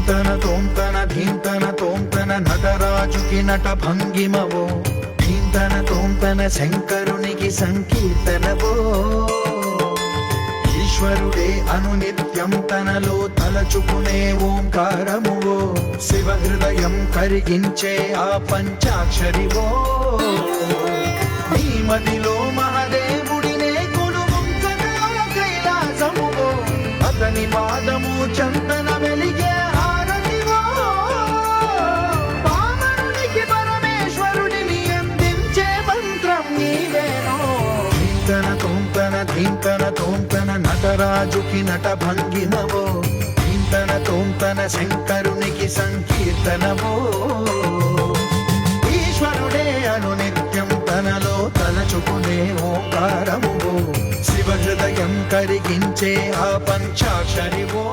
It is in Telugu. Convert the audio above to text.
ధీంతన తోంతన ధీంతన తోంతన నటరాజుకి నట భంగిమవో ధీంతన తోంతన శంకరునికి సంకీర్తనవో ఈశ్వరుడే అనునిత్యం తనలో తలచుకునే ఓంకారమువో శివ హృదయం కరిగించే ఆ పంచాక్షరివో నీ మదిలో మహాదేవుడినే కొలువుంచగా కైలాసమువో అతని పాదము చందన వెలిగే హారతివో పామరునికి పరమేశ్వరుడిని అందించే మంత్రం నీవేనో ధీంతన తోంతన ధీంతన తోంతన నటరాజుకి నట భంగిమవో ధీంతన తోంతన శంకరునికి సంకీర్తనవో ఈశ్వరుడే అనునిత్యం తనలో తలచుకునే ఓంకారమువో శివ హృదయం కరిగించే ఆ పంచాక్షరివో